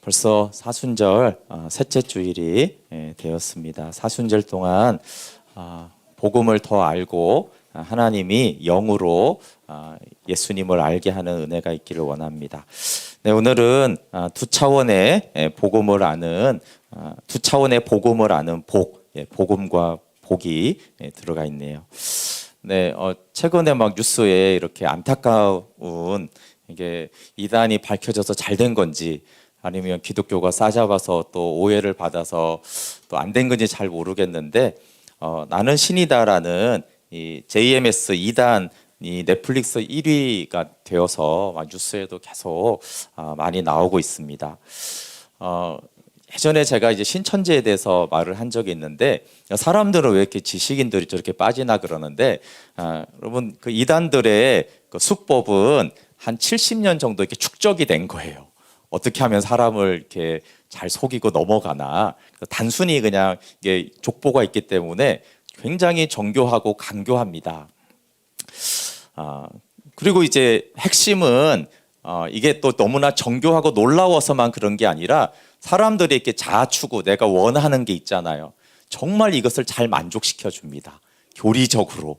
벌써 사순절 셋째 주일이 되었습니다. 사순절 동안 복음을 더 알고 하나님이 영으로 예수님을 알게 하는 은혜가 있기를 원합니다. 네, 오늘은 두 차원의 복음을 아는 복음과 복이 들어가 있네요. 네, 최근에 막 뉴스에 이렇게 안타까운 이게 이단이 밝혀져서 잘 된 건지 아니면 기독교가 싸잡아서 또 오해를 받아서 또 안 된 건지 잘 모르겠는데 나는 신이다라는 이 JMS 2단 이 넷플릭스 1위가 되어서 뉴스에도 계속 많이 나오고 있습니다. 예전에 제가 이제 신천지에 대해서 말을 한 적이 있는데 사람들은 왜 이렇게 지식인들이 저렇게 빠지나 그러는데 여러분 그 이단들의 그 수법은 한 70년 정도 이렇게 축적이 된 거예요. 어떻게 하면 사람을 이렇게 잘 속이고 넘어가나. 단순히 그냥 이게 족보가 있기 때문에 굉장히 정교하고 간교합니다. 그리고 이제 핵심은 이게 또 너무나 정교하고 놀라워서만 그런 게 아니라 사람들이 이렇게 자아추구, 내가 원하는 게 있잖아요. 정말 이것을 잘 만족시켜 줍니다. 교리적으로.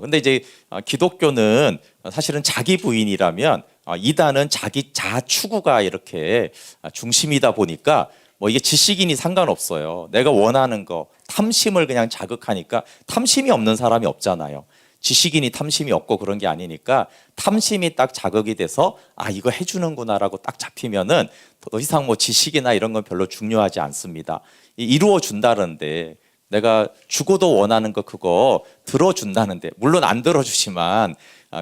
근데 이제 기독교는 사실은 자기 부인이라면 이단은 자기 자아추구가 이렇게 중심이다 보니까 뭐 이게 지식인이 상관없어요. 내가 원하는 거, 탐심을 그냥 자극하니까 탐심이 없는 사람이 없잖아요. 지식인이 탐심이 없고 그런 게 아니니까 탐심이 딱 자극이 돼서 이거 해주는구나라고 딱 잡히면은 더 이상 뭐 지식이나 이런 건 별로 중요하지 않습니다. 이루어 준다는데 내가 죽어도 원하는 거 그거 들어준다는데 물론 안 들어주지만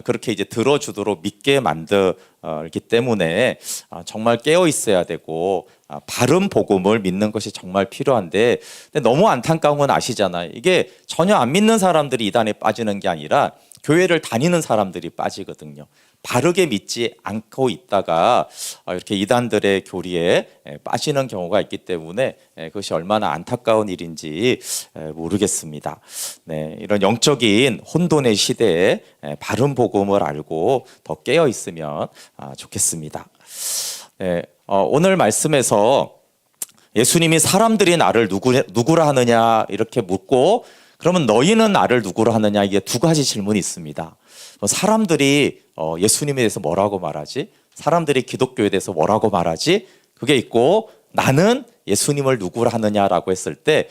그렇게 이제 들어주도록 믿게 만들기 때문에 정말 깨어 있어야 되고 바른 복음을 믿는 것이 정말 필요한데 근데 너무 안타까운 건 아시잖아요. 이게 전혀 안 믿는 사람들이 이단에 빠지는 게 아니라 교회를 다니는 사람들이 빠지거든요. 바르게 믿지 않고 있다가 이렇게 이단들의 교리에 빠지는 경우가 있기 때문에 그것이 얼마나 안타까운 일인지 모르겠습니다. 네, 이런 영적인 혼돈의 시대에 바른 복음을 알고 더 깨어 있으면 좋겠습니다. 네, 오늘 말씀에서 예수님이 사람들이 나를 누구라 하느냐 이렇게 묻고 그러면 너희는 나를 누구라 하느냐 이게 두 가지 질문이 있습니다. 사람들이 예수님에 대해서 뭐라고 말하지? 사람들이 기독교에 대해서 뭐라고 말하지? 그게 있고 나는 예수님을 누구라 하느냐라고 했을 때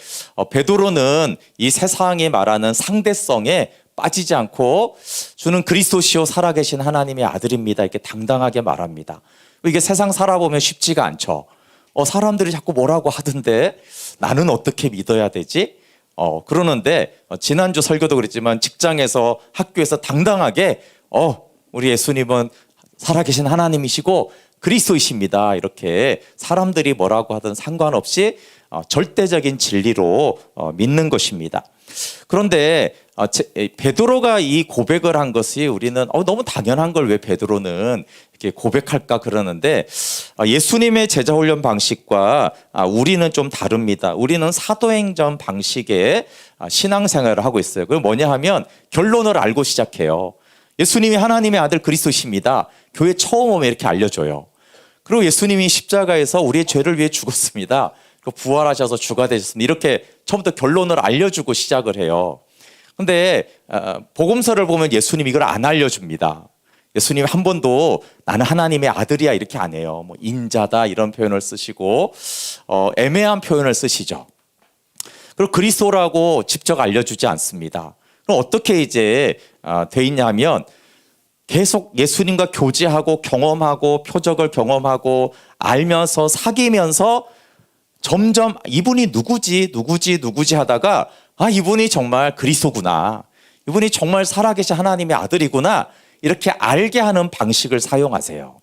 베드로는 이 세상이 말하는 상대성에 빠지지 않고 주는 그리스도시요 살아계신 하나님의 아들입니다. 이렇게 당당하게 말합니다. 이게 세상 살아보면 쉽지가 않죠. 사람들이 자꾸 뭐라고 하던데 나는 어떻게 믿어야 되지? 그러는데 지난주 설교도 그랬지만 직장에서 학교에서 당당하게 우리 예수님은 살아계신 하나님이시고 그리스도이십니다. 이렇게 사람들이 뭐라고 하든 상관없이 절대적인 진리로 믿는 것입니다. 그런데 베드로가 이 고백을 한 것이 우리는 너무 당연한 걸 왜 베드로는 이렇게 고백할까 그러는데 예수님의 제자훈련 방식과 우리는 좀 다릅니다. 우리는 사도행전 방식의 신앙생활을 하고 있어요. 그게 뭐냐 하면 결론을 알고 시작해요. 예수님이 하나님의 아들 그리스도십니다. 교회 처음 오면 이렇게 알려줘요. 그리고 예수님이 십자가에서 우리의 죄를 위해 죽었습니다. 부활하셔서 주가 되셨습니다. 이렇게 처음부터 결론을 알려주고 시작을 해요. 근데 복음서를 보면 예수님이 이걸 안 알려줍니다. 예수님 한 번도 나는 하나님의 아들이야 이렇게 안 해요. 뭐 인자다 이런 표현을 쓰시고 애매한 표현을 쓰시죠. 그리고 그리스도라고 직접 알려주지 않습니다. 그럼 어떻게 이제 돼 있냐면 계속 예수님과 교제하고 경험하고 표적을 경험하고 알면서 사귀면서 점점 이분이 누구지 하다가 이분이 정말 그리스도구나. 이분이 정말 살아계신 하나님의 아들이구나. 이렇게 알게 하는 방식을 사용하세요.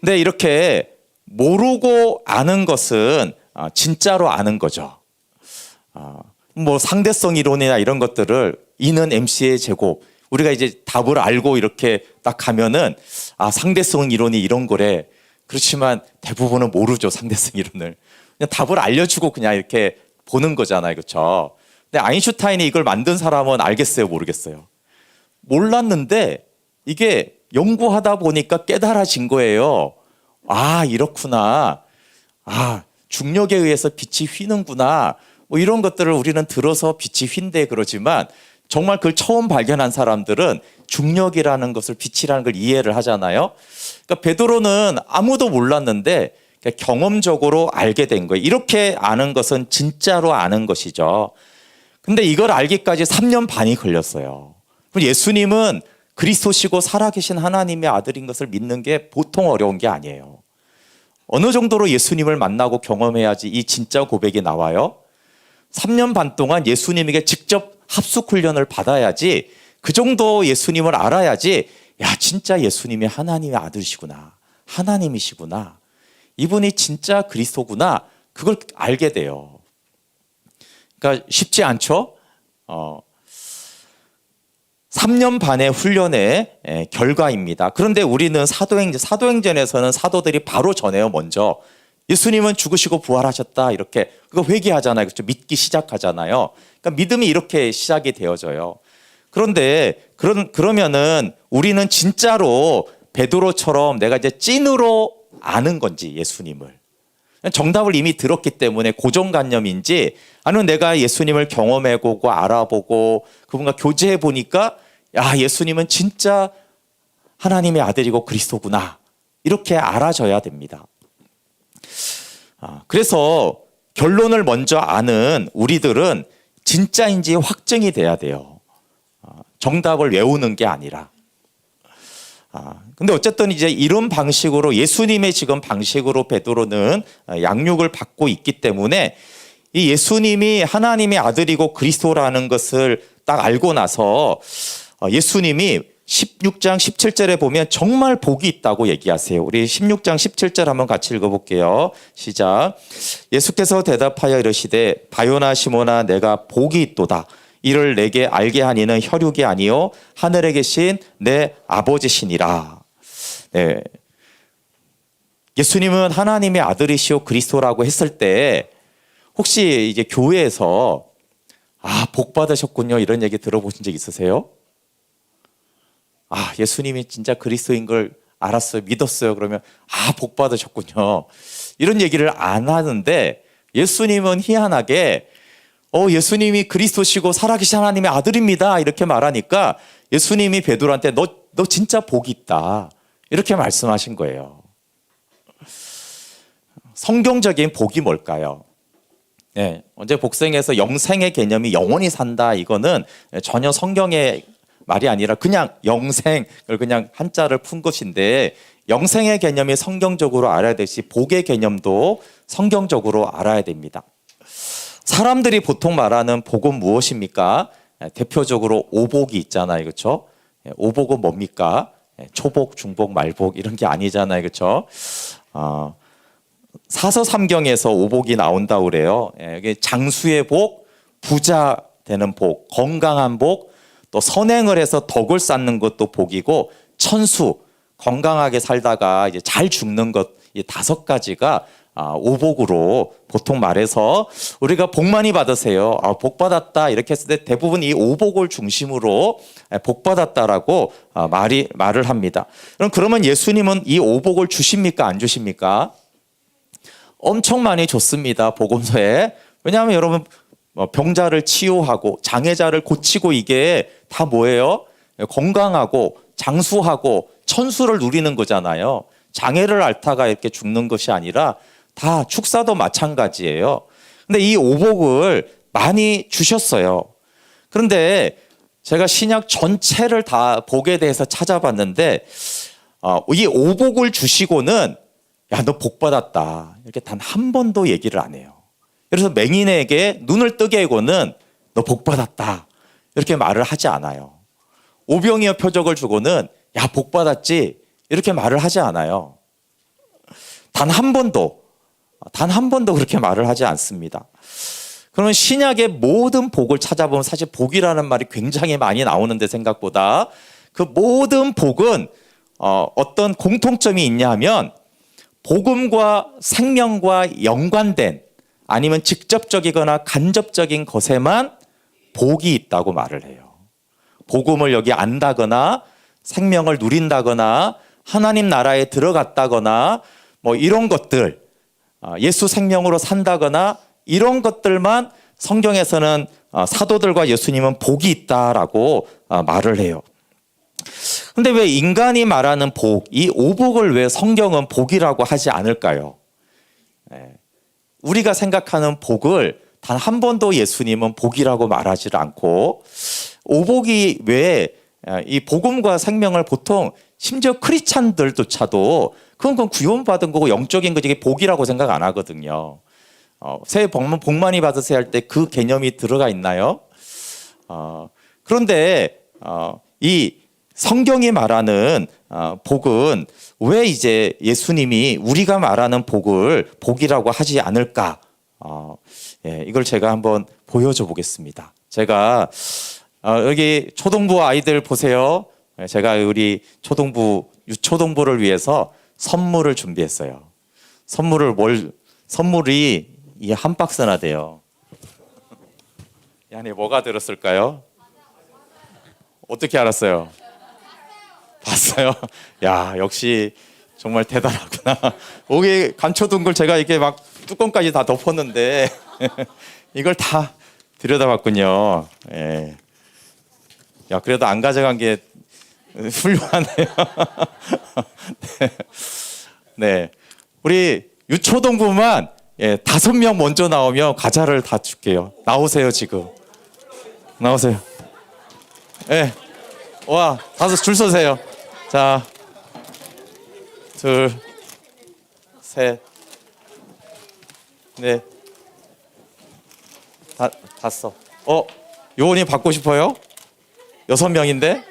근데 이렇게 모르고 아는 것은 진짜로 아는 거죠. 뭐 상대성 이론이나 이런 것들을 이는 MC의 제곱. 우리가 이제 답을 알고 이렇게 딱 가면은 상대성 이론이 이런 거래. 그렇지만 대부분은 모르죠, 상대성 이론을. 그냥 답을 알려주고 그냥 이렇게 보는 거잖아요. 그렇죠? 근데 아인슈타인이 이걸 만든 사람은 알겠어요, 모르겠어요? 몰랐는데 이게 연구하다 보니까 깨달아진 거예요. 아, 이렇구나. 아, 중력에 의해서 빛이 휘는구나. 뭐 이런 것들을 우리는 들어서 빛이 휜대 그러지만 정말 그걸 처음 발견한 사람들은 중력이라는 것을 빛이라는 걸 이해를 하잖아요. 그러니까 베드로는 아무도 몰랐는데 경험적으로 알게 된 거예요. 이렇게 아는 것은 진짜로 아는 것이죠. 근데 이걸 알기까지 3년 반이 걸렸어요. 그럼 예수님은 그리스도시고 살아계신 하나님의 아들인 것을 믿는 게 보통 어려운 게 아니에요. 어느 정도로 예수님을 만나고 경험해야지 이 진짜 고백이 나와요. 3년 반 동안 예수님에게 직접 합숙 훈련을 받아야지, 그 정도 예수님을 알아야지, 야, 진짜 예수님이 하나님의 아들이시구나, 하나님이시구나, 이분이 진짜 그리스도구나, 그걸 알게 돼요. 그러니까 쉽지 않죠? 3년 반의 훈련의 결과입니다. 그런데 우리는 사도행전에서는 사도들이 바로 전해요. 먼저 예수님은 죽으시고 부활하셨다, 이렇게 그거 회개하잖아요. 그렇죠? 믿기 시작하잖아요. 그러니까 믿음이 이렇게 시작이 되어져요. 그런데 그러면은 우리는 진짜로 베드로처럼 내가 이제 찐으로 아는 건지, 예수님을 정답을 이미 들었기 때문에 고정관념인지, 아니면 내가 예수님을 경험해보고 알아보고 그분과 교제해 보니까 야, 예수님은 진짜 하나님의 아들이고 그리스도구나, 이렇게 알아져야 됩니다. 그래서 결론을 먼저 아는 우리들은 진짜인지 확증이 돼야 돼요. 정답을 외우는 게 아니라. 근데 어쨌든 이제 이런 방식으로, 예수님의 지금 방식으로 베드로는 양육을 받고 있기 때문에 이 예수님이 하나님의 아들이고 그리스도라는 것을 딱 알고 나서 예수님이 16장 17절에 보면 정말 복이 있다고 얘기하세요. 우리 16장 17절 한번 같이 읽어볼게요. 시작. 예수께서 대답하여 이르시되 바요나 시모나 내가 복이 있도다. 이를 내게 알게 하니는 혈육이 아니요 하늘에 계신 내 아버지시니라. 네. 예수님은 하나님의 아들이시오 그리스도라고 했을 때 혹시 이제 교회에서 복 받으셨군요, 이런 얘기 들어보신 적 있으세요? 예수님이 진짜 그리스도인 걸 알았어요, 믿었어요, 그러면 복 받으셨군요, 이런 얘기를 안 하는데, 예수님은 희한하게 예수님이 그리스도시고 살아계신 하나님의 아들입니다, 이렇게 말하니까 예수님이 베드로한테 너 진짜 복이 있다, 이렇게 말씀하신 거예요. 성경적인 복이 뭘까요? 네, 언제 복생해서 영생의 개념이 영원히 산다, 이거는 전혀 성경의 말이 아니라 그냥 영생을 그냥 한자를 푼 것인데, 영생의 개념이 성경적으로 알아야 되시 복의 개념도 성경적으로 알아야 됩니다. 사람들이 보통 말하는 복은 무엇입니까? 대표적으로 오복이 있잖아요, 그렇죠? 오복은 뭡니까? 초복, 중복, 말복 이런 게 아니잖아요, 그렇죠? 사서삼경에서 오복이 나온다고 그래요. 이게 장수의 복, 부자 되는 복, 건강한 복, 또 선행을 해서 덕을 쌓는 것도 복이고, 천수, 건강하게 살다가 이제 잘 죽는 것, 이 5가지가 오복으로 보통 말해서 우리가 복 많이 받으세요, 복 받았다, 이렇게 했을 때 대부분 이 오복을 중심으로 복 받았다라고 말을 합니다. 그러면 예수님은 이 오복을 주십니까, 안 주십니까? 엄청 많이 줬습니다, 복음서에. 왜냐하면 여러분, 병자를 치유하고 장애자를 고치고, 이게 다 뭐예요? 건강하고 장수하고 천수를 누리는 거잖아요. 장애를 앓다가 이렇게 죽는 것이 아니라 다 축사도 마찬가지예요. 근데 이 오복을 많이 주셨어요. 그런데 제가 신약 전체를 다 복에 대해서 찾아봤는데 이 오복을 주시고는 야, 너 복 받았다, 이렇게 단 한 번도 얘기를 안 해요. 그래서 맹인에게 눈을 뜨게 하고는 너 복 받았다, 이렇게 말을 하지 않아요. 오병이어 표적을 주고는 야, 복 받았지, 이렇게 말을 하지 않아요. 단 한 번도 그렇게 말을 하지 않습니다. 그러면 신약의 모든 복을 찾아보면 사실 복이라는 말이 굉장히 많이 나오는데, 생각보다 그 모든 복은 어떤 공통점이 있냐 하면 복음과 생명과 연관된, 아니면 직접적이거나 간접적인 것에만 복이 있다고 말을 해요. 복음을 여기 안다거나 생명을 누린다거나 하나님 나라에 들어갔다거나 뭐 이런 것들, 예수 생명으로 산다거나 이런 것들만 성경에서는 사도들과 예수님은 복이 있다라고 말을 해요. 근데 왜 인간이 말하는 복, 이 오복을 왜 성경은 복이라고 하지 않을까요? 우리가 생각하는 복을 단 한 번도 예수님은 복이라고 말하지 않고, 오복이 왜 이 복음과 생명을 보통 심지어 크리스찬들조차도 그건 구원받은 거고 영적인 거지 복이라고 생각 안 하거든요. 새해 복 많이 받으세요 할 때 그 개념이 들어가 있나요? 그런데 이 성경이 말하는 복은 왜 이제 예수님이 우리가 말하는 복을 복이라고 하지 않을까? 이걸 제가 한번 보여줘 보겠습니다. 제가 여기 초등부 아이들 보세요. 제가 우리 유초등부를 위해서 선물을 준비했어요. 선물이 이 한 박스나 돼요. 이 안에 뭐가 들었을까요? 어떻게 알았어요? 봤어요? 야, 역시 정말 대단하구나. 여기 감춰둔 걸 제가 이렇게 막 뚜껑까지 다 덮었는데 이걸 다 들여다봤군요. 예. 야, 그래도 안 가져간 게 훌륭하네요. 네. 우리 유초동부만 5명 먼저 나오면 과자를 다 줄게요. 나오세요, 지금. 나오세요. 네. 와, 5 줄 서세요. 자, 2, 3, 넷, 5. 요원이 받고 싶어요? 6명인데?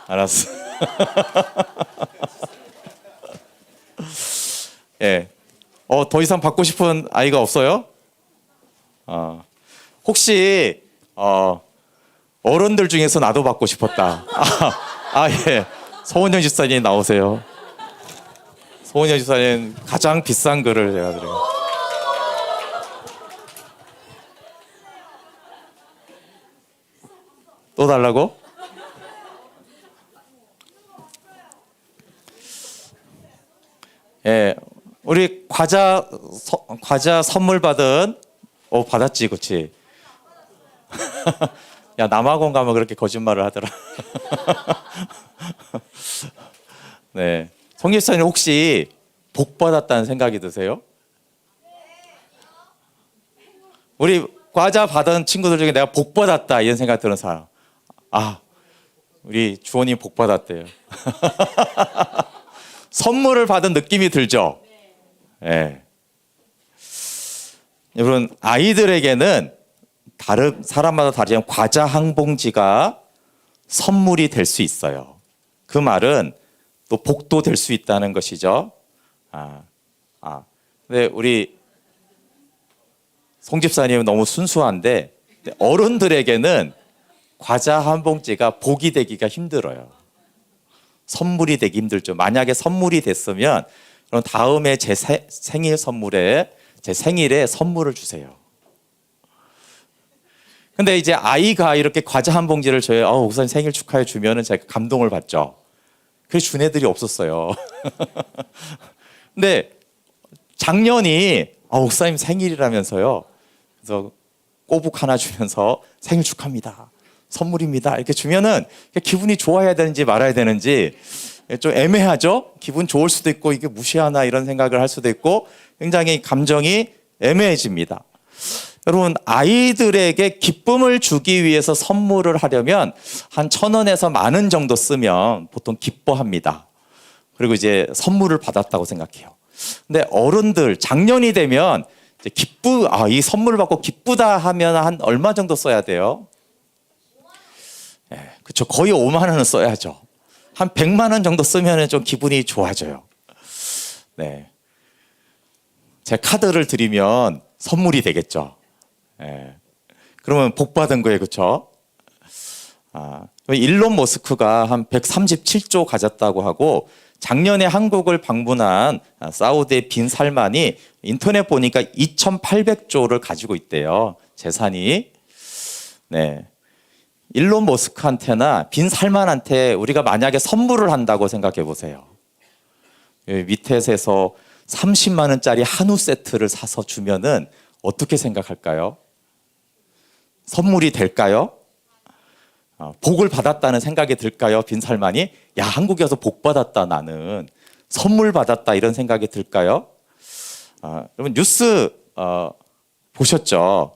알았어. 예. 더 이상 받고 싶은 아이가 없어요? 혹시 어른들 중에서 나도 받고 싶었다. 예. 서원영 집사님 나오세요. 서원영 집사님 가장 비싼 글을 제가 드려요. 또 달라고? 예, 우리 과자 선물 받은 받았지, 그렇지? 야, 남학원 가면 그렇게 거짓말을 하더라. 네, 송 집사님 혹시 복 받았다는 생각이 드세요? 우리 과자 받은 친구들 중에 내가 복 받았다 이런 생각 드는 사람. 우리 주원이 복 받았대요. 선물을 받은 느낌이 들죠? 네. 여러분, 아이들에게는 사람마다 다르지만 과자 한 봉지가 선물이 될 수 있어요. 그 말은 또 복도 될 수 있다는 것이죠. 근데 우리 송 집사님은 너무 순수한데 어른들에게는 과자 한 봉지가 복이 되기가 힘들어요. 선물이 되기 힘들죠. 만약에 선물이 됐으면 그럼 다음에 제 생일에 선물을 주세요. 근데 이제 아이가 이렇게 과자 한 봉지를 저희 목사님 생일 축하해 주면은 제가 감동을 받죠. 그래서 준 애들이 없었어요. 근데 작년이 목사님 생일이라면서요. 그래서 꼬북 하나 주면서 생일 축하합니다. 선물입니다. 이렇게 주면은 기분이 좋아야 되는지 말아야 되는지 좀 애매하죠. 기분 좋을 수도 있고 이게 무시하나 이런 생각을 할 수도 있고 굉장히 감정이 애매해집니다. 여러분, 아이들에게 기쁨을 주기 위해서 선물을 하려면 한 1,000원에서 10,000원 정도 쓰면 보통 기뻐합니다. 그리고 이제 선물을 받았다고 생각해요. 근데 어른들 작년이 되면 이제 이 선물을 받고 기쁘다 하면 한 얼마 정도 써야 돼요? 그렇죠. 거의 5만 원은 써야죠. 한 100만 원 정도 쓰면 좀 기분이 좋아져요. 네. 제 카드를 드리면 선물이 되겠죠. 그러면 복 받은 거예요, 그렇죠? 일론 머스크가 한 137조 가졌다고 하고 작년에 한국을 방문한 사우디의 빈 살만이 인터넷 보니까 2,800조를 가지고 있대요. 재산이. 네. 일론 머스크한테나 빈 살만한테 우리가 만약에 선물을 한다고 생각해 보세요. 밑에서 30만 원짜리 한우 세트를 사서 주면은 어떻게 생각할까요? 선물이 될까요? 복을 받았다는 생각이 들까요? 빈살만이 야, 한국에 와서 복 받았다, 나는 선물 받았다, 이런 생각이 들까요? 여러분 뉴스 보셨죠?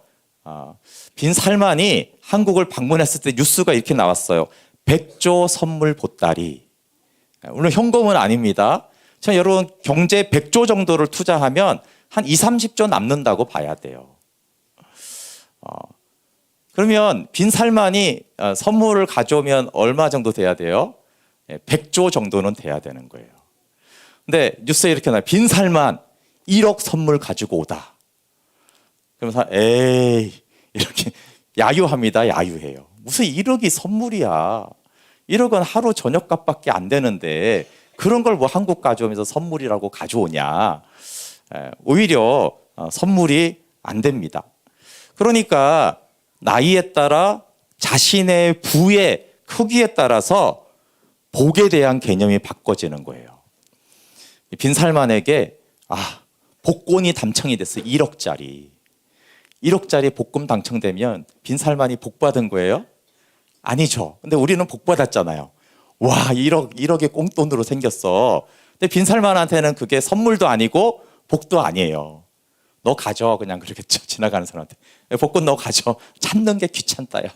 빈살만이 한국을 방문했을 때 뉴스가 이렇게 나왔어요. 백조 선물 보따리. 물론 현금은 아닙니다. 여러분 경제 100조 정도를 투자하면 한 2, 30조 남는다고 봐야 돼요. 그러면 빈살만이 선물을 가져오면 얼마 정도 돼야 돼요? 100조 정도는 돼야 되는 거예요. 근데 뉴스에 이렇게 나와요. 빈살만 1억 선물 가지고 오다. 그러면서 에이, 이렇게 야유합니다. 야유해요. 무슨 1억이 선물이야. 1억은 하루 저녁값밖에 안 되는데 그런 걸 뭐 한국 가져오면서 선물이라고 가져오냐. 오히려 선물이 안 됩니다. 그러니까 나이에 따라 자신의 부의 크기에 따라서 복에 대한 개념이 바꿔지는 거예요. 빈살만에게 복권이 당첨이 됐어요. 1억짜리. 1억짜리 복권 당첨되면 빈살만이 복 받은 거예요? 아니죠. 근데 우리는 복 받았잖아요. 와, 1억이 꽁돈으로 생겼어. 근데 빈살만한테는 그게 선물도 아니고 복도 아니에요. 너 가져, 그냥 그러겠죠. 지나가는 사람한테. 복권 너 가져. 찾는 게 귀찮다, 야.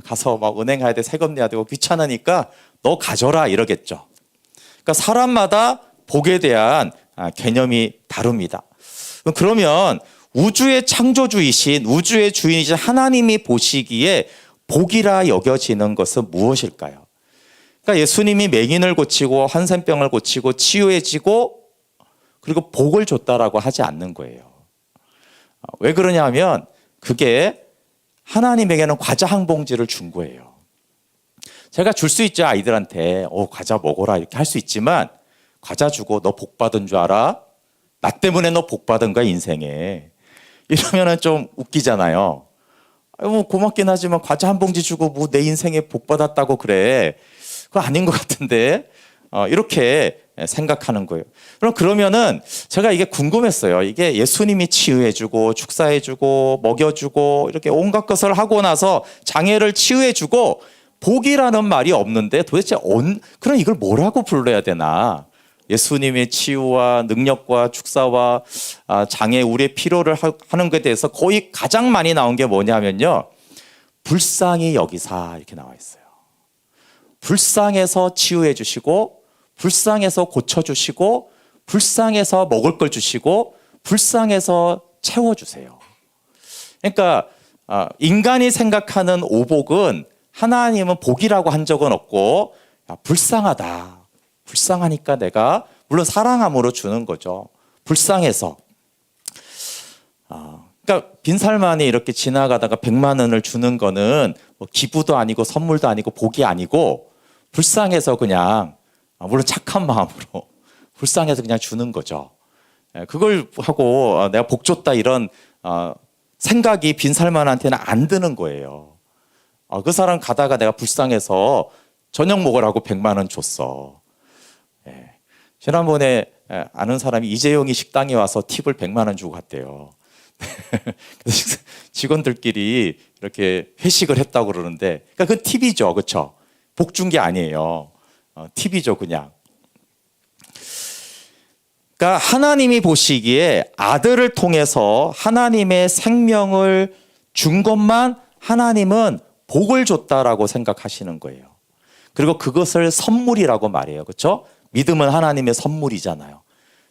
가서 막 은행 가야 돼, 세금 내야 되고 귀찮으니까 너 가져라, 이러겠죠. 그러니까 사람마다 복에 대한 개념이 다릅니다. 그러면 우주의 창조주이신, 우주의 주인이신 하나님이 보시기에 복이라 여겨지는 것은 무엇일까요? 그러니까 예수님이 맹인을 고치고 한센병을 고치고 치유해지고 그리고 복을 줬다라고 하지 않는 거예요. 왜 그러냐면 그게 하나님에게는 과자 한 봉지를 준 거예요. 제가 줄 수 있죠. 아이들한테 과자 먹어라 이렇게 할 수 있지만 과자 주고 너 복 받은 줄 알아? 나 때문에 너 복 받은 거야 인생에. 이러면은 좀 웃기잖아요. 뭐 고맙긴 하지만 과자 한 봉지 주고 뭐 내 인생에 복 받았다고 그래. 그거 아닌 것 같은데. 이렇게 생각하는 거예요. 그러면은 제가 이게 궁금했어요. 이게 예수님이 치유해주고 축사해주고 먹여주고 이렇게 온갖 것을 하고 나서 장애를 치유해주고 복이라는 말이 없는데 도대체 그럼 이걸 뭐라고 불러야 되나? 예수님의 치유와 능력과 축사와 장애, 우리의 필요를 하는 것에 대해서 거의 가장 많이 나온 게 뭐냐면요. 불쌍히 여기사 이렇게 나와 있어요. 불쌍해서 치유해 주시고 불쌍해서 고쳐주시고 불쌍해서 먹을 걸 주시고 불쌍해서 채워주세요. 그러니까 인간이 생각하는 오복은 하나님은 복이라고 한 적은 없고 불쌍하다. 불쌍하니까 내가 물론 사랑함으로 주는 거죠. 불쌍해서. 그러니까 빈살만이 이렇게 지나가다가 100만 원을 주는 거는 뭐 기부도 아니고 선물도 아니고 복이 아니고 불쌍해서 그냥 물론 착한 마음으로 불쌍해서 그냥 주는 거죠. 그걸 하고 내가 복 줬다 이런 생각이 빈살만한테는 안 드는 거예요. 그 사람 가다가 내가 불쌍해서 저녁 먹으라고 100만 원 줬어. 지난번에 아는 사람이 이재용이 식당에 와서 팁을 100만 원 주고 갔대요. 직원들끼리 이렇게 회식을 했다고 그러는데 그러니까 그 팁이죠. 그렇죠? 복 준 게 아니에요. 팁이죠, 그냥. 그러니까 하나님이 보시기에 아들을 통해서 하나님의 생명을 준 것만 하나님은 복을 줬다라고 생각하시는 거예요. 그리고 그것을 선물이라고 말해요. 그렇죠? 믿음은 하나님의 선물이잖아요.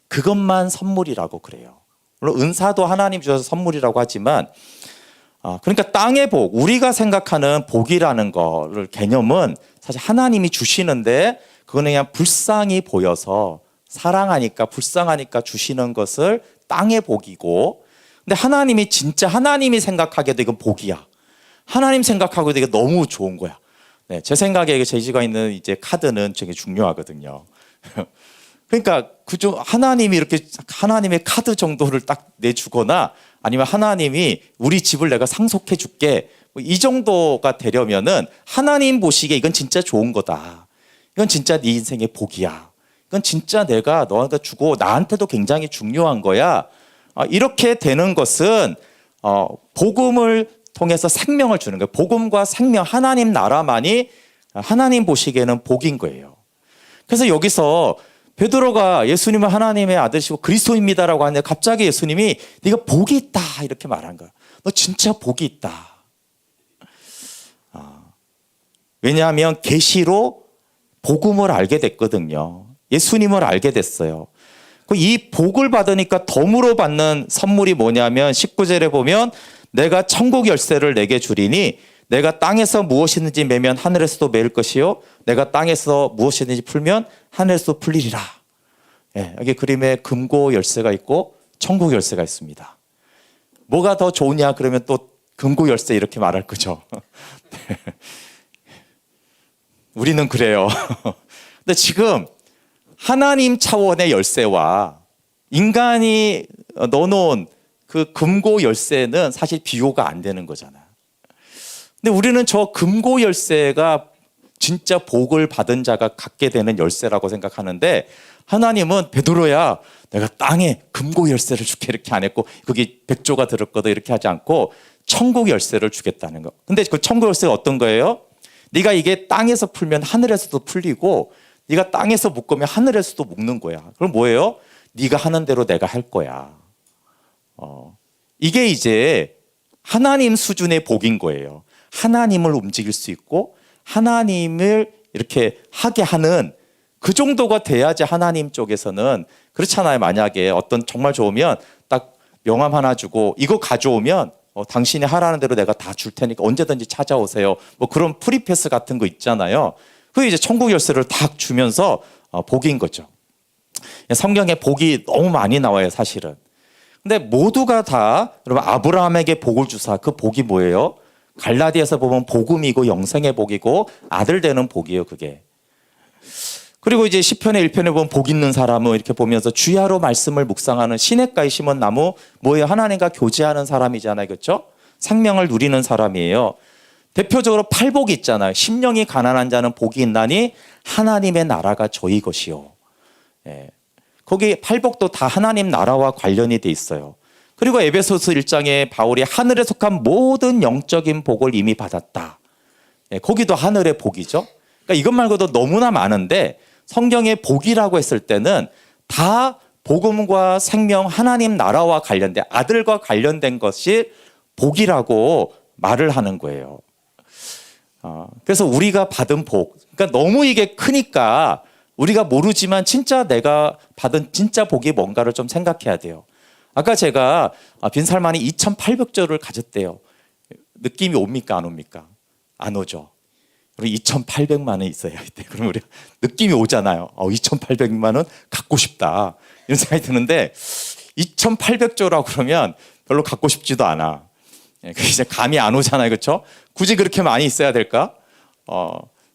그것만 선물이라고 그래요. 물론 은사도 하나님 주셔서 선물이라고 하지만 그러니까 땅의 복, 우리가 생각하는 복이라는 거를 개념은 사실 하나님이 주시는데 그거는 그냥 불쌍히 보여서 사랑하니까 불쌍하니까 주시는 것을 땅의 복이고 근데 하나님이 진짜 하나님이 생각하기에도 이건 복이야. 하나님 생각하기에도 이게 너무 좋은 거야. 네, 제 생각에 제시가 있는 이제 카드는 되게 중요하거든요. 그러니까 그중 하나님이 이렇게 하나님의 카드 정도를 딱 내주거나 아니면 하나님이 우리 집을 내가 상속해 줄게 이 정도가 되려면은 하나님 보시기에 이건 진짜 좋은 거다. 이건 진짜 네 인생의 복이야. 그건 진짜 내가 너한테 주고 나한테도 굉장히 중요한 거야. 이렇게 되는 것은 복음을 통해서 생명을 주는 거예요. 복음과 생명, 하나님 나라만이 하나님 보시기에는 복인 거예요. 그래서 여기서 베드로가 예수님은 하나님의 아들이시고 그리스도입니다라고 하는데 갑자기 예수님이 네가 복이 있다 이렇게 말한 거야. 너 진짜 복이 있다. 왜냐하면 계시로 복음을 알게 됐거든요. 예수님을 알게 됐어요. 이 복을 받으니까 덤으로 받는 선물이 뭐냐면 19절에 보면 내가 천국 열쇠를 내게 주리니 내가 땅에서 무엇이든지 매면 하늘에서도 매일 것이요 내가 땅에서 무엇이든지 풀면 하늘에서도 풀리리라. 여기 그림에 금고 열쇠가 있고 천국 열쇠가 있습니다. 뭐가 더 좋으냐 그러면 또 금고 열쇠 이렇게 말할 거죠. 우리는 그래요. 근데 지금 하나님 차원의 열쇠와 인간이 넣어놓은 그 금고 열쇠는 사실 비교가 안 되는 거잖아요. 근데 우리는 저 금고 열쇠가 진짜 복을 받은 자가 갖게 되는 열쇠라고 생각하는데 하나님은 베드로야 내가 땅에 금고 열쇠를 줄게 이렇게 안 했고 거기 백조가 들었거든 이렇게 하지 않고 천국 열쇠를 주겠다는 거. 근데 그 천국 열쇠가 어떤 거예요? 네가 이게 땅에서 풀면 하늘에서도 풀리고 네가 땅에서 묶으면 하늘에서도 묶는 거야. 그럼 뭐예요? 네가 하는 대로 내가 할 거야. 이게 이제 하나님 수준의 복인 거예요. 하나님을 움직일 수 있고 하나님을 이렇게 하게 하는 그 정도가 돼야지 하나님 쪽에서는 그렇잖아요. 만약에 어떤 정말 좋으면 딱 명함 하나 주고 이거 가져오면 당신이 하라는 대로 내가 다 줄 테니까 언제든지 찾아오세요. 뭐 그런 프리패스 같은 거 있잖아요. 그 이제 천국 열쇠를 딱 주면서 복인 거죠. 성경에 복이 너무 많이 나와요, 사실은. 근데 모두가 다 여러분 아브라함에게 복을 주사 그 복이 뭐예요? 갈라디아서 보면 복음이고 영생의 복이고 아들 되는 복이에요, 그게. 그리고 이제 시편의 1편에 보면 복 있는 사람은 이렇게 보면서 주야로 말씀을 묵상하는 시냇가에 심은 나무 뭐예요? 하나님과 교제하는 사람이잖아요. 그렇죠? 생명을 누리는 사람이에요. 대표적으로 팔복이 있잖아요. 심령이 가난한 자는 복이 있나니 하나님의 나라가 저희 것이요. 거기 팔복도 다 하나님 나라와 관련이 돼 있어요. 그리고 에베소서 1장에 바울이 하늘에 속한 모든 영적인 복을 이미 받았다. 거기도 하늘의 복이죠. 그러니까 이것 말고도 너무나 많은데 성경의 복이라고 했을 때는 다 복음과 생명 하나님 나라와 관련된 아들과 관련된 것이 복이라고 말을 하는 거예요. 그래서 우리가 받은 복, 그러니까 너무 이게 크니까 우리가 모르지만 진짜 내가 받은 진짜 복이 뭔가를 좀 생각해야 돼요. 아까 제가 빈살만이 2,800조를 가졌대요. 느낌이 옵니까 안 옵니까? 안 오죠. 그럼 2,800만 원 있어야 돼. 그럼 우리 느낌이 오잖아요. 2,800만 원 갖고 싶다. 이런 생각이 드는데 2,800조라고 그러면 별로 갖고 싶지도 않아. 이제 감이 안 오잖아요. 그렇죠? 굳이 그렇게 많이 있어야 될까?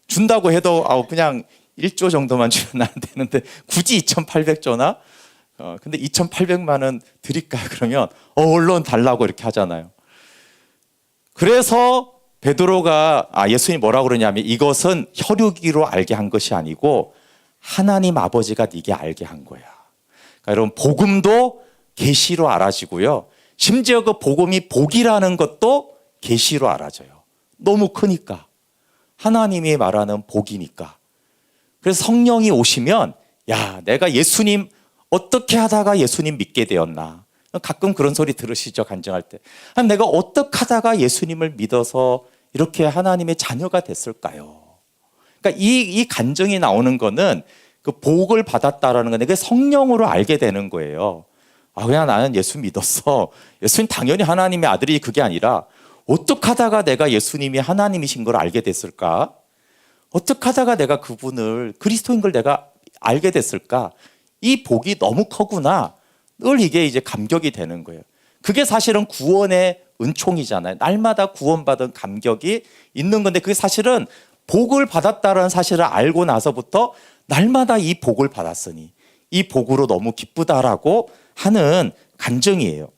준다고 해도 그냥 1조 정도만 주면 안 되는데 굳이 2,800조나? 근데 2,800만 원 드릴까? 그러면 얼른 달라고 이렇게 하잖아요. 그래서 베드로가 예수님이 뭐라고 그러냐면 이것은 혈육이로 알게 한 것이 아니고 하나님 아버지가 네게 알게 한 거야. 그러니까 여러분 복음도 계시로 알아지고요. 심지어 그 복음이 복이라는 것도 계시로 알아져요. 너무 크니까. 하나님이 말하는 복이니까. 그래서 성령이 오시면 야, 내가 예수님 어떻게 하다가 예수님 믿게 되었나. 가끔 그런 소리 들으시죠, 간증할 때. 내가 어떻게 하다가 예수님을 믿어서 이렇게 하나님의 자녀가 됐을까요? 그러니까 이 간증이 나오는 거는 그 복을 받았다라는 건데 그게 성령으로 알게 되는 거예요. 그냥 나는 예수 믿었어. 예수님 당연히 하나님의 아들이 그게 아니라 어떻게 하다가 내가 예수님이 하나님이신 걸 알게 됐을까? 어떻게 하다가 내가 그분을 그리스도인 걸 내가 알게 됐을까? 이 복이 너무 커구나. 늘 이게 이제 감격이 되는 거예요. 그게 사실은 구원의 은총이잖아요. 날마다 구원받은 감격이 있는 건데 그게 사실은 복을 받았다는 사실을 알고 나서부터 날마다 이 복을 받았으니 이 복으로 너무 기쁘다라고 하는 간증이에요.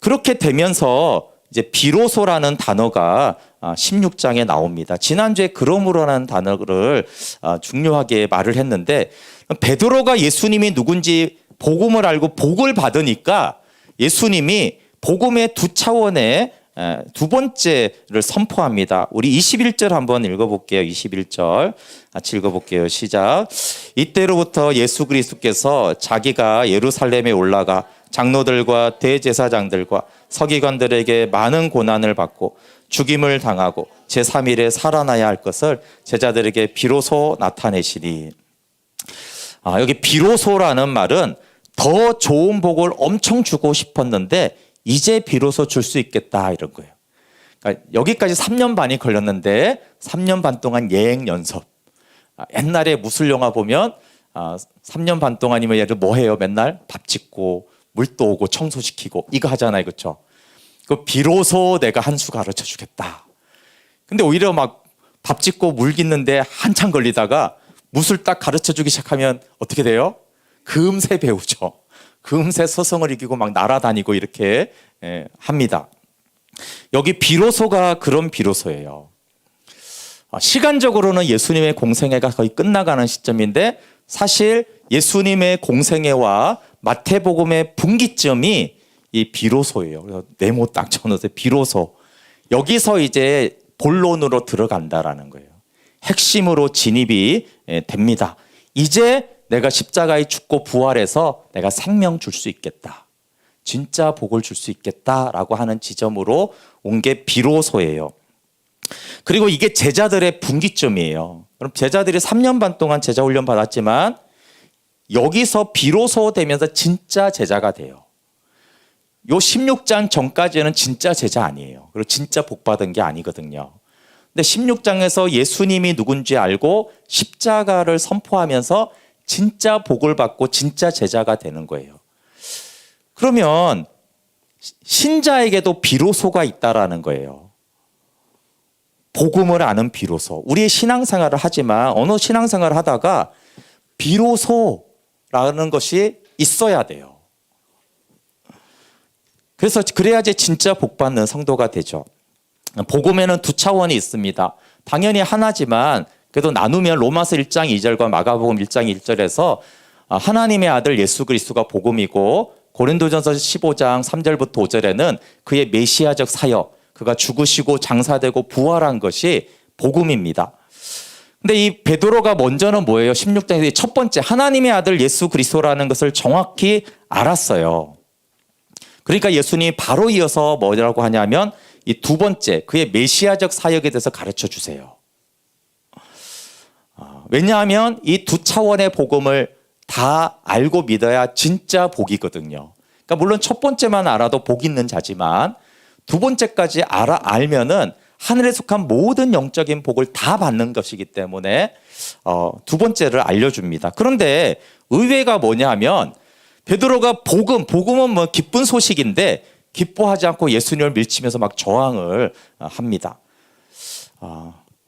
그렇게 되면서 이제 비로소라는 단어가 16장에 나옵니다. 지난주에 그러므로라는 단어를 중요하게 말을 했는데, 베드로가 예수님이 누군지 복음을 알고 복을 받으니까 예수님이 복음의 두 차원의 두 번째를 선포합니다. 우리 21절 한번 읽어볼게요. 21절 같이 읽어볼게요. 시작. 이때로부터 예수 그리스도께서 자기가 예루살렘에 올라가 장로들과 대제사장들과 서기관들에게 많은 고난을 받고 죽임을 당하고 제3일에 살아나야 할 것을 제자들에게 비로소 나타내시니. 여기 비로소라는 말은 더 좋은 복을 엄청 주고 싶었는데 이제 비로소 줄 수 있겠다 이런 거예요. 그러니까 여기까지 3년 반이 걸렸는데 3년 반 동안 예행 연습. 옛날에 무술 영화 보면 3년 반 동안이면 얘들 뭐 해요? 맨날 밥 짓고 물도 오고 청소시키고 이거 하잖아요. 그렇죠? 그 비로소 내가 한 수 가르쳐 주겠다. 근데 오히려 막 밥 짓고 물 깃는데 한참 걸리다가 무술 딱 가르쳐 주기 시작하면 어떻게 돼요? 금세 배우죠. 금세 서성을 이기고 막 날아다니고 이렇게 합니다. 여기 비로소가 그런 비로소예요. 시간적으로는 예수님의 공생애가 거의 끝나가는 시점인데 사실 예수님의 공생애와 마태복음의 분기점이 이 비로소예요. 그래서 네모 딱 쳐놓으세요. 비로소. 여기서 이제 본론으로 들어간다라는 거예요. 핵심으로 진입이 됩니다. 이제 내가 십자가에 죽고 부활해서 내가 생명 줄 수 있겠다. 진짜 복을 줄 수 있겠다라고 하는 지점으로 온 게 비로소예요. 그리고 이게 제자들의 분기점이에요. 그럼 제자들이 3년 반 동안 제자 훈련 받았지만 여기서 비로소 되면서 진짜 제자가 돼요. 요 16장 전까지는 진짜 제자 아니에요. 그리고 진짜 복 받은 게 아니거든요. 근데 16장에서 예수님이 누군지 알고 십자가를 선포하면서 진짜 복을 받고 진짜 제자가 되는 거예요. 그러면 신자에게도 비로소가 있다라는 거예요. 복음을 아는 비로소. 우리의 신앙생활을 하지만 어느 신앙생활을 하다가 비로소라는 것이 있어야 돼요. 그래서 그래야지 진짜 복 받는 성도가 되죠. 복음에는 두 차원이 있습니다. 당연히 하나지만 그래도 나누면 로마서 1장 2절과 마가복음 1장 1절에서 하나님의 아들 예수 그리스도가 복음이고 고린도전서 15장 3절부터 5절에는 그의 메시아적 사역, 그가 죽으시고 장사되고 부활한 것이 복음입니다. 근데 이 베드로가 먼저는 뭐예요? 16장에서 첫 번째 하나님의 아들 예수 그리스도라는 것을 정확히 알았어요. 그러니까 예수님이 바로 이어서 뭐라고 하냐면 이 두 번째 그의 메시아적 사역에 대해서 가르쳐 주세요. 왜냐하면 이 두 차원의 복음을 다 알고 믿어야 진짜 복이거든요. 그러니까 물론 첫 번째만 알아도 복 있는 자지만 두 번째까지 알면은 하늘에 속한 모든 영적인 복을 다 받는 것이기 때문에 두 번째를 알려줍니다. 그런데 의외가 뭐냐면 베드로가 복음은 뭐 기쁜 소식인데 기뻐하지 않고 예수님을 밀치면서 막 저항을 합니다.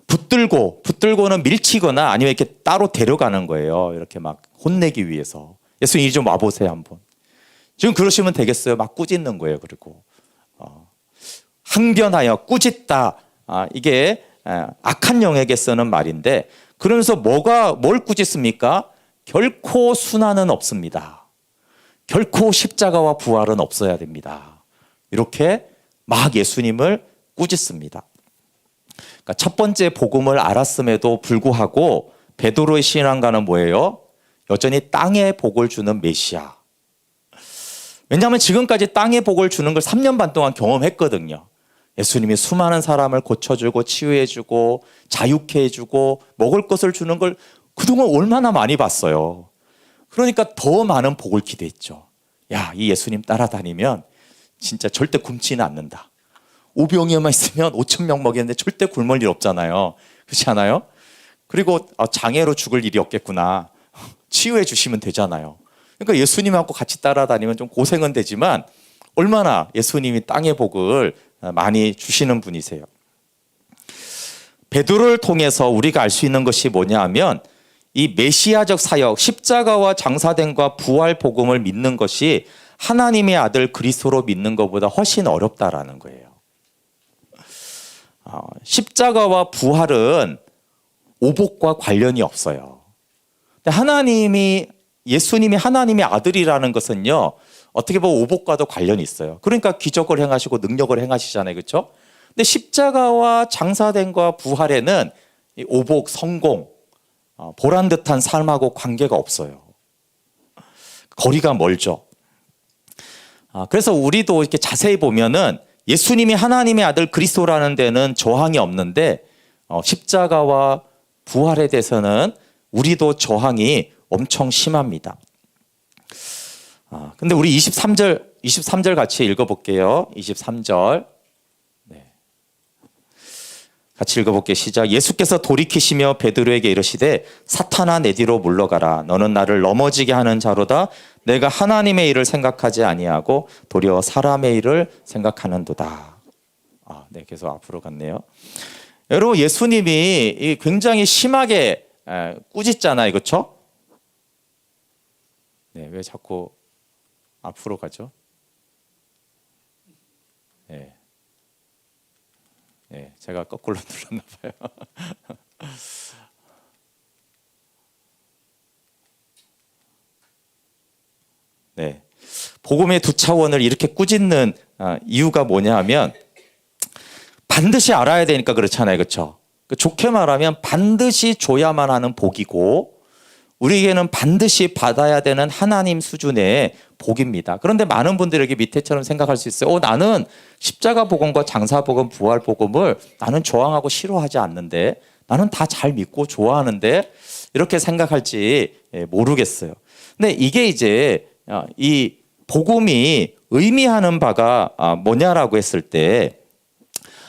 붙들고는 밀치거나 아니면 이렇게 따로 데려가는 거예요. 이렇게 막 혼내기 위해서. 예수님 이리 좀 와보세요 한번. 지금 그러시면 되겠어요. 막 꾸짖는 거예요. 그리고 항변하여 꾸짖다. 이게 악한 영에게 쓰는 말인데 그러면서 뭘 꾸짖습니까? 결코 순환은 없습니다. 결코 십자가와 부활은 없어야 됩니다. 이렇게 막 예수님을 꾸짖습니다. 그러니까 첫 번째 복음을 알았음에도 불구하고 베드로의 신앙가는 뭐예요? 여전히 땅의 복을 주는 메시아. 왜냐하면 지금까지 땅의 복을 주는 걸 3년 반 동안 경험했거든요. 예수님이 수많은 사람을 고쳐주고 치유해주고 자유케 해주고 먹을 것을 주는 걸 그동안 얼마나 많이 봤어요. 그러니까 더 많은 복을 기대했죠. 야, 이 예수님 따라다니면 진짜 절대 굶지는 않는다. 오병이어만 있으면 5,000명 먹였는데 절대 굶을 일 없잖아요. 그렇지 않아요? 그리고 장애로 죽을 일이 없겠구나. 치유해 주시면 되잖아요. 그러니까 예수님하고 같이 따라다니면 좀 고생은 되지만 얼마나 예수님이 땅의 복을 많이 주시는 분이세요. 베드로를 통해서 우리가 알 수 있는 것이 뭐냐 하면 이 메시아적 사역, 십자가와 장사됨과 부활 복음을 믿는 것이 하나님의 아들 그리스도로 믿는 것보다 훨씬 어렵다라는 거예요. 십자가와 부활은 오복과 관련이 없어요. 근데 예수님이 하나님의 아들이라는 것은요, 어떻게 보면 오복과도 관련이 있어요. 그러니까 기적을 행하시고 능력을 행하시잖아요. 그렇죠? 근데 십자가와 장사됨과 부활에는 이 오복, 성공, 보란듯한 삶하고 관계가 없어요. 거리가 멀죠. 그래서 우리도 이렇게 자세히 보면은 예수님이 하나님의 아들 그리스도라는 데는 저항이 없는데 십자가와 부활에 대해서는 우리도 저항이 엄청 심합니다. 근데 우리 23절 같이 읽어볼게요. 23절. 네. 같이 읽어볼게요. 시작. 예수께서 돌이키시며 베드로에게 이르시되 사탄아 내 뒤로 물러가라. 너는 나를 넘어지게 하는 자로다. 내가 하나님의 일을 생각하지 아니하고 도리어 사람의 일을 생각하는도다. 네, 계속 앞으로 갔네요. 여러분, 예수님이 굉장히 심하게 꾸짖잖아요. 그렇죠? 네, 왜 자꾸 앞으로 가죠? 네. 네, 제가 거꾸로 눌렀나 봐요. 네. 복음의 두 차원을 이렇게 꾸짖는 이유가 뭐냐 하면 반드시 알아야 되니까 그렇잖아요. 그렇죠? 좋게 말하면 반드시 줘야만 하는 복이고 우리에게는 반드시 받아야 되는 하나님 수준의 복입니다. 그런데 많은 분들이 여기 밑에처럼 생각할 수 있어요. 나는 십자가 복음과 장사 복음, 부활 복음을 나는 저항하고 싫어하지 않는데 나는 다 잘 믿고 좋아하는데 이렇게 생각할지 모르겠어요. 근데 이게 이제 이 복음이 의미하는 바가 뭐냐라고 했을 때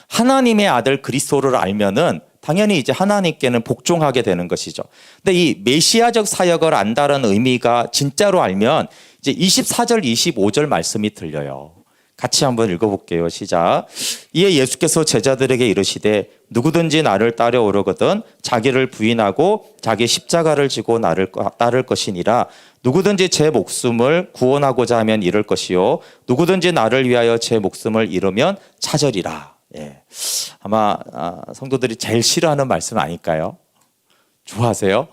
하나님의 아들 그리스도를 알면은 당연히 이제 하나님께는 복종하게 되는 것이죠. 근데 이 메시아적 사역을 안다는 의미가 진짜로 알면 이제 24절, 25절 말씀이 들려요. 같이 한번 읽어볼게요. 시작. 이에 예수께서 제자들에게 이르시되 누구든지 나를 따려오려거든 자기를 부인하고 자기 십자가를 지고 나를 따를 것이니라. 누구든지 제 목숨을 구원하고자 하면 잃을 것이요 누구든지 나를 위하여 제 목숨을 잃으면 찾으리라. 예. 아마 성도들이 제일 싫어하는 말씀 아닐까요? 좋아하세요?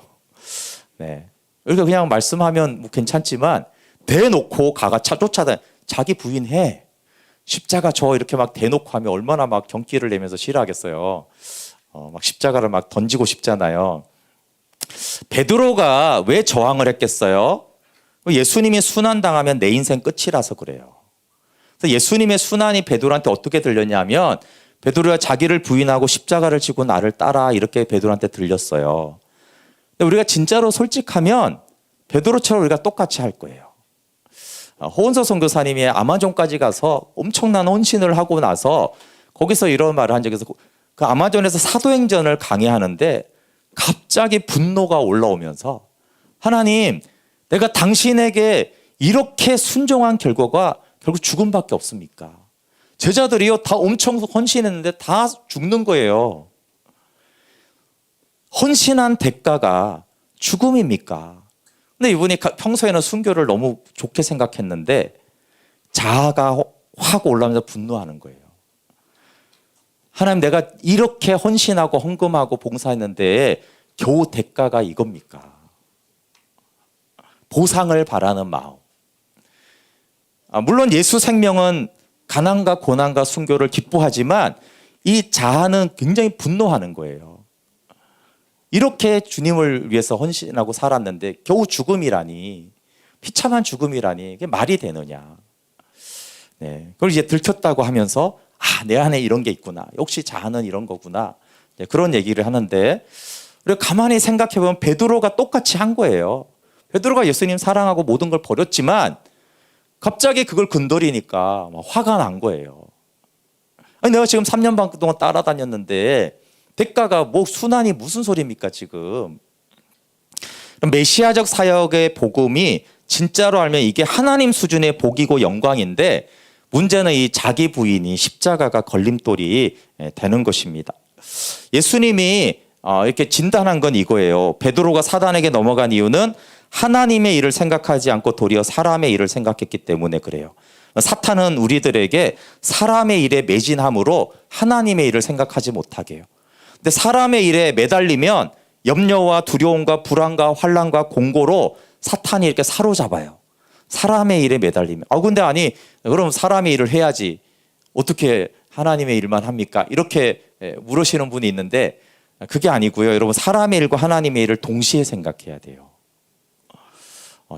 네. 그러니까 그냥 말씀하면 뭐 괜찮지만 대놓고 쫓아다니 자기 부인해. 십자가 저 이렇게 막 대놓고 하면 얼마나 막 경기를 내면서 싫어하겠어요. 막 십자가를 막 던지고 싶잖아요. 베드로가 왜 저항을 했겠어요? 예수님이 순환당하면 내 인생 끝이라서 그래요. 그래서 예수님의 순환이 베드로한테 어떻게 들렸냐면 베드로가 자기를 부인하고 십자가를 지고 나를 따라 이렇게 베드로한테 들렸어요. 근데 우리가 진짜로 솔직하면 베드로처럼 우리가 똑같이 할 거예요. 호은서 선교사님이 아마존까지 가서 엄청난 헌신을 하고 나서 거기서 이런 말을 한 적이 있어서 그 아마존에서 사도행전을 강의하는데 갑자기 분노가 올라오면서 하나님, 내가 당신에게 이렇게 순종한 결과가 결국 죽음밖에 없습니까? 제자들이요 다 엄청 헌신했는데 다 죽는 거예요. 헌신한 대가가 죽음입니까? 근데 이분이 평소에는 순교를 너무 좋게 생각했는데 자아가 확 올라오면서 분노하는 거예요. 하나님, 내가 이렇게 헌신하고 헌금하고 봉사했는데 겨우 대가가 이겁니까? 보상을 바라는 마음. 물론 예수 생명은 가난과 고난과 순교를 기뻐하지만 이 자아는 굉장히 분노하는 거예요. 이렇게 주님을 위해서 헌신하고 살았는데 겨우 죽음이라니, 비참한 죽음이라니 이게 말이 되느냐. 네, 그걸 이제 들켰다고 하면서 내 안에 이런 게 있구나. 역시 자아는 이런 거구나. 네, 그런 얘기를 하는데 우리가 가만히 생각해보면 베드로가 똑같이 한 거예요. 베드로가 예수님 사랑하고 모든 걸 버렸지만 갑자기 그걸 건드리니까 화가 난 거예요. 아니, 내가 지금 3년 반 동안 따라다녔는데 대가가 뭐 순환이 무슨 소리입니까 지금. 메시아적 사역의 복음이 진짜로 알면 이게 하나님 수준의 복이고 영광인데 문제는 이 자기 부인이 십자가가 걸림돌이 되는 것입니다. 예수님이 이렇게 진단한 건 이거예요. 베드로가 사단에게 넘어간 이유는 하나님의 일을 생각하지 않고 도리어 사람의 일을 생각했기 때문에 그래요. 사탄은 우리들에게 사람의 일에 매진함으로 하나님의 일을 생각하지 못하게 해요. 근데 사람의 일에 매달리면 염려와 두려움과 불안과 환난과 공고로 사탄이 이렇게 사로잡아요. 사람의 일에 매달리면. 근데 아니, 그럼 사람의 일을 해야지. 어떻게 하나님의 일만 합니까? 이렇게 물으시는 분이 있는데 그게 아니고요. 여러분, 사람의 일과 하나님의 일을 동시에 생각해야 돼요.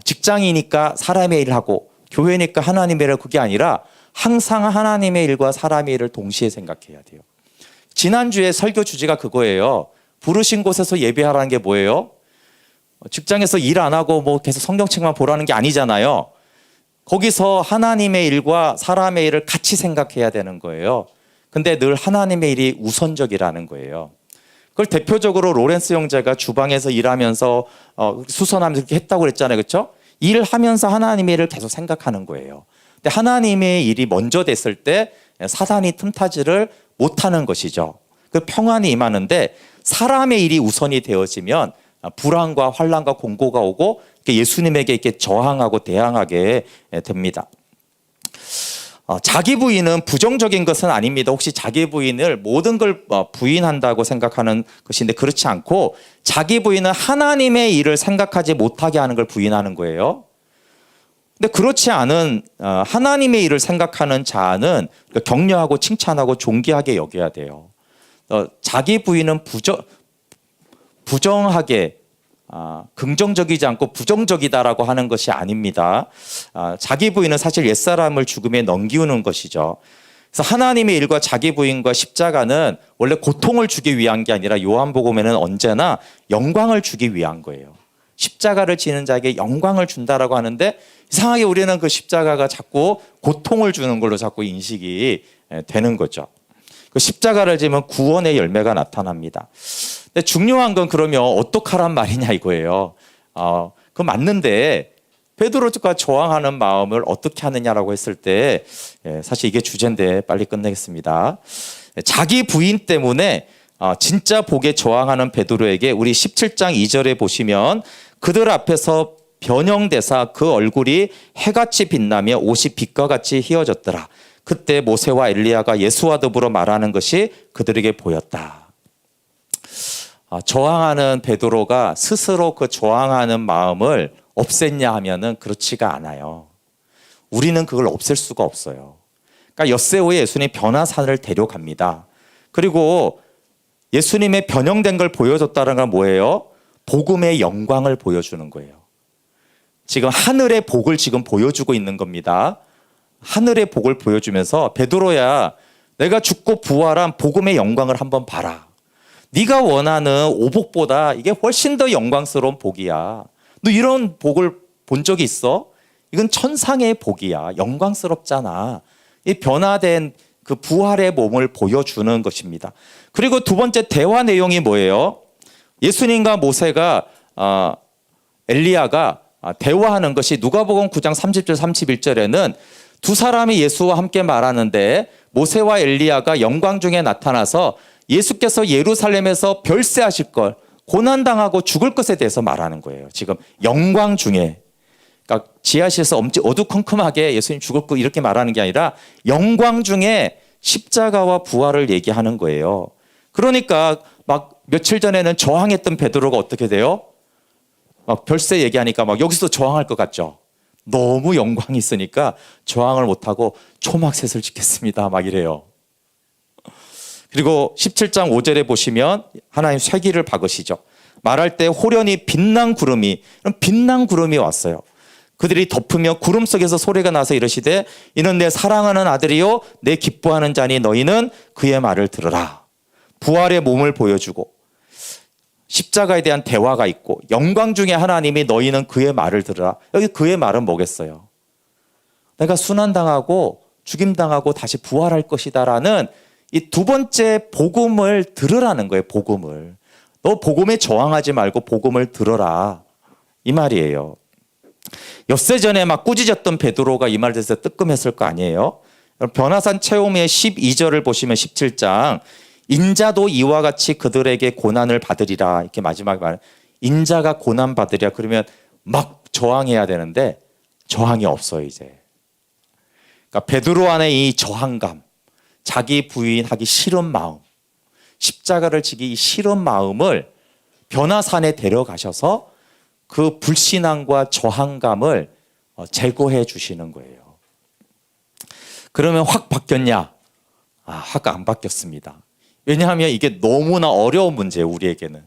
직장이니까 사람의 일을 하고 교회니까 하나님의 일을, 그게 아니라 항상 하나님의 일과 사람의 일을 동시에 생각해야 돼요. 지난주에 설교 주제가 그거예요. 부르신 곳에서 예배하라는 게 뭐예요? 직장에서 일 안 하고 뭐 계속 성경책만 보라는 게 아니잖아요. 거기서 하나님의 일과 사람의 일을 같이 생각해야 되는 거예요. 근데 늘 하나님의 일이 우선적이라는 거예요. 그걸 대표적으로 로렌스 형제가 주방에서 일하면서 수선하면서 그렇게 했다고 그랬잖아요. 그렇죠? 일하면서 하나님의 일을 계속 생각하는 거예요. 근데 하나님의 일이 먼저 됐을 때 사단이 틈타지를 못하는 것이죠. 그 평안이 임하는데 사람의 일이 우선이 되어지면 불안과 환난과 공고가 오고 예수님에게 이렇게 저항하고 대항하게 됩니다. 자기 부인은 부정적인 것은 아닙니다. 혹시 자기 부인을 모든 걸 부인한다고 생각하는 것인데 그렇지 않고, 자기 부인은 하나님의 일을 생각하지 못하게 하는 걸 부인하는 거예요. 근데 그렇지 않은 하나님의 일을 생각하는 자는 격려하고 칭찬하고 존귀하게 여겨야 돼요. 자기 부인은 부정하게 긍정적이지 않고 부정적이다라고 하는 것이 아닙니다. 자기 부인은 사실 옛사람을 죽음에 넘기우는 것이죠. 그래서 하나님의 일과 자기 부인과 십자가는 원래 고통을 주기 위한 게 아니라 요한복음에는 언제나 영광을 주기 위한 거예요. 십자가를 지는 자에게 영광을 준다라고 하는데, 이상하게 우리는 그 십자가가 자꾸 고통을 주는 걸로 자꾸 인식이 되는 거죠. 그 십자가를 지면 구원의 열매가 나타납니다. 근데 중요한 건 그러면 어떡하란 말이냐 이거예요. 그 맞는데 베드로가 저항하는 마음을 어떻게 하느냐라고 했을 때, 사실 이게 주제인데 빨리 끝내겠습니다. 자기 부인 때문에 진짜 복에 저항하는 베드로에게 우리 17장 2절에 보시면, 그들 앞에서 변형되사 그 얼굴이 해같이 빛나며 옷이 빛과 같이 희어졌더라. 그때 모세와 엘리야가 예수와 더불어 말하는 것이 그들에게 보였다. 저항하는 베드로가 스스로 그 저항하는 마음을 없앴냐 하면은 그렇지가 않아요. 우리는 그걸 없앨 수가 없어요. 그러니까 엿새 후에 예수님이 변화산을 데려갑니다. 그리고 예수님의 변형된 걸 보여줬다는 건 뭐예요? 복음의 영광을 보여주는 거예요. 지금 하늘의 복을 지금 보여주고 있는 겁니다. 하늘의 복을 보여주면서, 베드로야, 내가 죽고 부활한 복음의 영광을 한번 봐라. 네가 원하는 오복보다 이게 훨씬 더 영광스러운 복이야. 너 이런 복을 본 적이 있어? 이건 천상의 복이야. 영광스럽잖아. 이 변화된 그 부활의 몸을 보여주는 것입니다. 그리고 두 번째 대화 내용이 뭐예요? 예수님과 모세가 엘리야가 대화하는 것이 누가복음 9장 30절 31절에는 두 사람이 예수와 함께 말하는데, 모세와 엘리야가 영광 중에 나타나서 예수께서 예루살렘에서 별세하실 걸, 고난당하고 죽을 것에 대해서 말하는 거예요. 지금 영광 중에, 그러니까 지하실에서 어두컴컴하게 예수님 죽을 거 이렇게 말하는 게 아니라 영광 중에 십자가와 부활을 얘기하는 거예요. 그러니까 막 며칠 전에는 저항했던 베드로가 어떻게 돼요? 막 별세 얘기하니까 막 여기서도 저항할 것 같죠? 너무 영광이 있으니까 저항을 못하고 초막셋을 짓겠습니다 막 이래요. 그리고 17장 5절에 보시면 하나님 쇠기를 박으시죠. 말할 때 호련히 빛난 구름이 왔어요. 그들이 덮으며 구름 속에서 소리가 나서 이르시되, 이는 내 사랑하는 아들이요 내 기뻐하는 자니 너희는 그의 말을 들으라. 부활의 몸을 보여주고 십자가에 대한 대화가 있고, 영광 중에 하나님이 너희는 그의 말을 들으라. 여기 그의 말은 뭐겠어요? 내가 순환당하고 죽임당하고 다시 부활할 것이다라는 이 두 번째 복음을 들으라는 거예요. 복음을. 너 복음에 저항하지 말고 복음을 들어라, 이 말이에요. 엿새 전에 막 꾸짖었던 베드로가 이 말을 듣고 뜨끔했을 거 아니에요? 변화산 체험의 12절을 보시면 17장, 인자도 이와 같이 그들에게 고난을 받으리라, 이렇게 마지막에 말, 인자가 고난 받으리라 그러면 막 저항해야 되는데 저항이 없어요 이제. 그러니까 베드로 안에 이 저항감, 자기 부인하기 싫은 마음, 십자가를 지기 싫은 마음을 변화산에 데려가셔서 그 불신앙과 저항감을 제거해 주시는 거예요. 그러면 확 바뀌었냐? 확 안 바뀌었습니다. 왜냐하면 이게 너무나 어려운 문제예요, 우리에게는.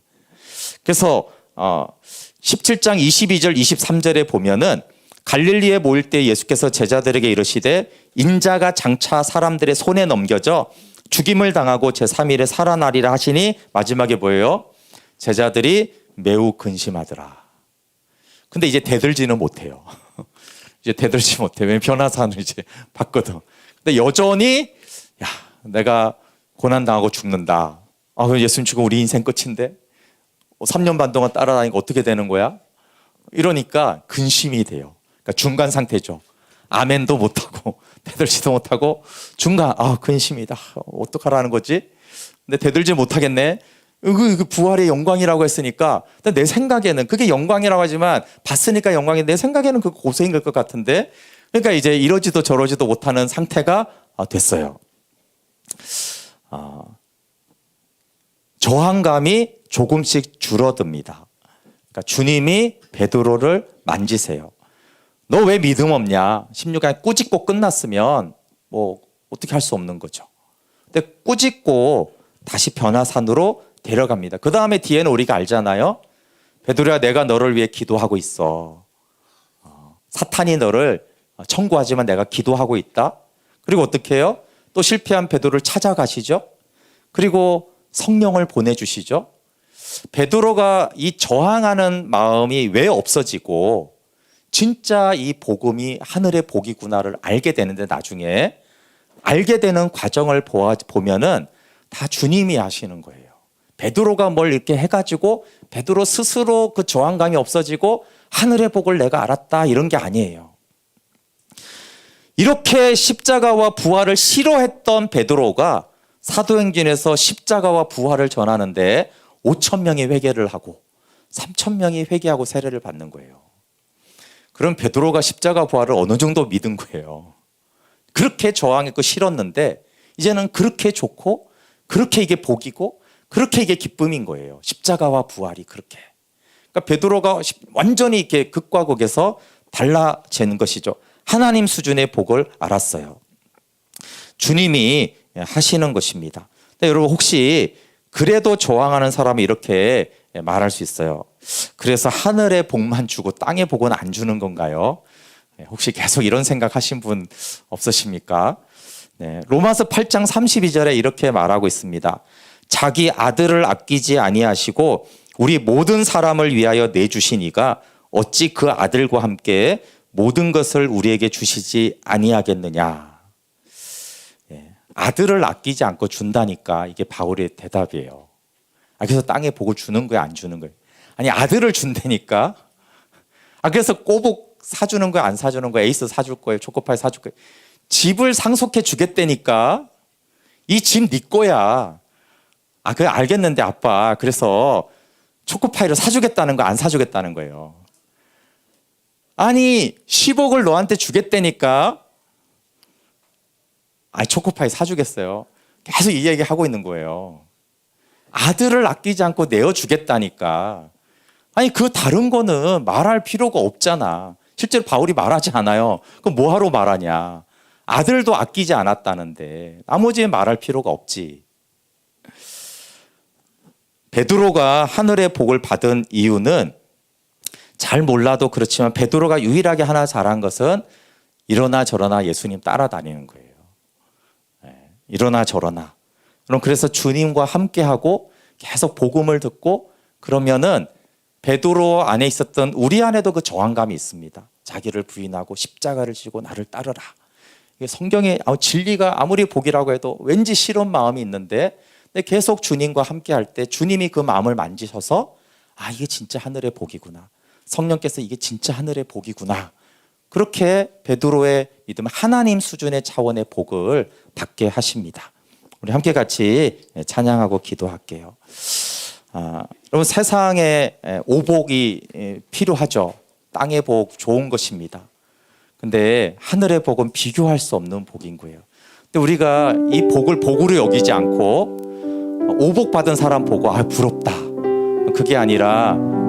그래서 17장 22절 23절에 보면은 갈릴리에 모일 때 예수께서 제자들에게 이르시되 인자가 장차 사람들의 손에 넘겨져 죽임을 당하고 제3일에 살아나리라 하시니 마지막에 뭐예요? 제자들이 매우 근심하더라. 근데 이제 대들지는 못해요. 이제 대들지 못해. 왜 변화산을 이제 봤거든. 근데 여전히 야, 내가 고난 당하고 죽는다. 그럼 예수님 지금 우리 인생 끝인데 3년 반 동안 따라다니고 어떻게 되는 거야? 이러니까 근심이 돼요. 그러니까 중간 상태죠. 아멘도 못하고 대들지도 못하고 중간 근심이다. 어떡하라는 거지? 근데 대들지 못하겠네. 그 부활의 영광이라고 했으니까 내 생각에는 그게 영광이라고 하지만 봤으니까 영광이 내 생각에는 그 고생인 것 같은데 그러니까 이제 이러지도 저러지도 못하는 상태가 됐어요. 저항감이 조금씩 줄어듭니다. 그러니까 주님이 베드로를 만지세요. 너 왜 믿음 없냐? 16강에 꾸짖고 끝났으면 뭐 어떻게 할 수 없는 거죠. 근데 꾸짖고 다시 변화산으로 데려갑니다. 그 다음에 뒤에는 우리가 알잖아요. 베드로야, 내가 너를 위해 기도하고 있어. 사탄이 너를 청구하지만 내가 기도하고 있다. 그리고 어떻게 해요? 또 실패한 베드로를 찾아가시죠. 그리고 성령을 보내주시죠. 베드로가 이 저항하는 마음이 왜 없어지고 진짜 이 복음이 하늘의 복이구나를 알게 되는데 나중에 알게 되는 과정을 보면은 다 주님이 하시는 거예요. 베드로가 뭘 이렇게 해가지고 베드로 스스로 그 저항감이 없어지고 하늘의 복을 내가 알았다 이런 게 아니에요. 이렇게 십자가와 부활을 싫어했던 베드로가 사도행전에서 십자가와 부활을 전하는데 5천 명이 회개를 하고 3천 명이 회개하고 세례를 받는 거예요. 그럼 베드로가 십자가 부활을 어느 정도 믿은 거예요. 그렇게 저항했고 싫었는데 이제는 그렇게 좋고 그렇게 이게 복이고 그렇게 이게 기쁨인 거예요. 십자가와 부활이 그렇게. 그러니까 베드로가 완전히 이렇게 극과 극에서 달라지는 것이죠. 하나님 수준의 복을 알았어요. 주님이 하시는 것입니다. 근데 여러분 혹시 그래도 저항하는 사람이 이렇게 말할 수 있어요. 그래서 하늘의 복만 주고 땅의 복은 안 주는 건가요? 혹시 계속 이런 생각하신 분 없으십니까? 네, 로마서 8장 32절에 이렇게 말하고 있습니다. 자기 아들을 아끼지 아니하시고 우리 모든 사람을 위하여 내주시니가 어찌 그 아들과 함께 모든 것을 우리에게 주시지 아니하겠느냐. 아들을 아끼지 않고 준다니까 이게 바울의 대답이에요. 그래서 땅에 복을 주는 거야, 안 주는 거예요? 아니, 아들을 준다니까. 그래서 꼬북 사주는 거야, 안 사주는 거야? 에이스 사줄 거예요, 초코파이 사줄 거예요? 집을 상속해 주겠다니까. 이 집 네 거야. 그래 알겠는데 아빠. 그래서 초코파이를 사주겠다는 거, 안 사주겠다는 거예요? 아니 10억을 너한테 주겠다니까. 초코파이 사주겠어요? 계속 이 얘기 하고 있는 거예요. 아들을 아끼지 않고 내어주겠다니까. 그 다른 거는 말할 필요가 없잖아. 실제로 바울이 말하지 않아요. 그럼 뭐하러 말하냐. 아들도 아끼지 않았다는데 나머지에 말할 필요가 없지. 베드로가 하늘의 복을 받은 이유는 잘 몰라도 그렇지만 베드로가 유일하게 하나 잘한 것은 이러나 저러나 예수님 따라다니는 거예요. 이러나 저러나. 그럼 그래서 주님과 함께하고 계속 복음을 듣고 그러면은 베드로 안에 있었던 우리 안에도 그 저항감이 있습니다. 자기를 부인하고 십자가를 지고 나를 따르라. 이게 성경에 진리가 아무리 복이라고 해도 왠지 싫은 마음이 있는데 계속 주님과 함께할 때 주님이 그 마음을 만지셔서 이게 진짜 하늘의 복이구나. 성령께서 이게 진짜 하늘의 복이구나. 그렇게 베드로의 믿음 하나님 수준의 차원의 복을 받게 하십니다. 우리 함께 같이 찬양하고 기도할게요. 여러분 세상에 오복이 필요하죠. 땅의 복 좋은 것입니다. 근데 하늘의 복은 비교할 수 없는 복인 거예요. 근데 우리가 이 복을 복으로 여기지 않고 오복 받은 사람 보고 아 부럽다. 그게 아니라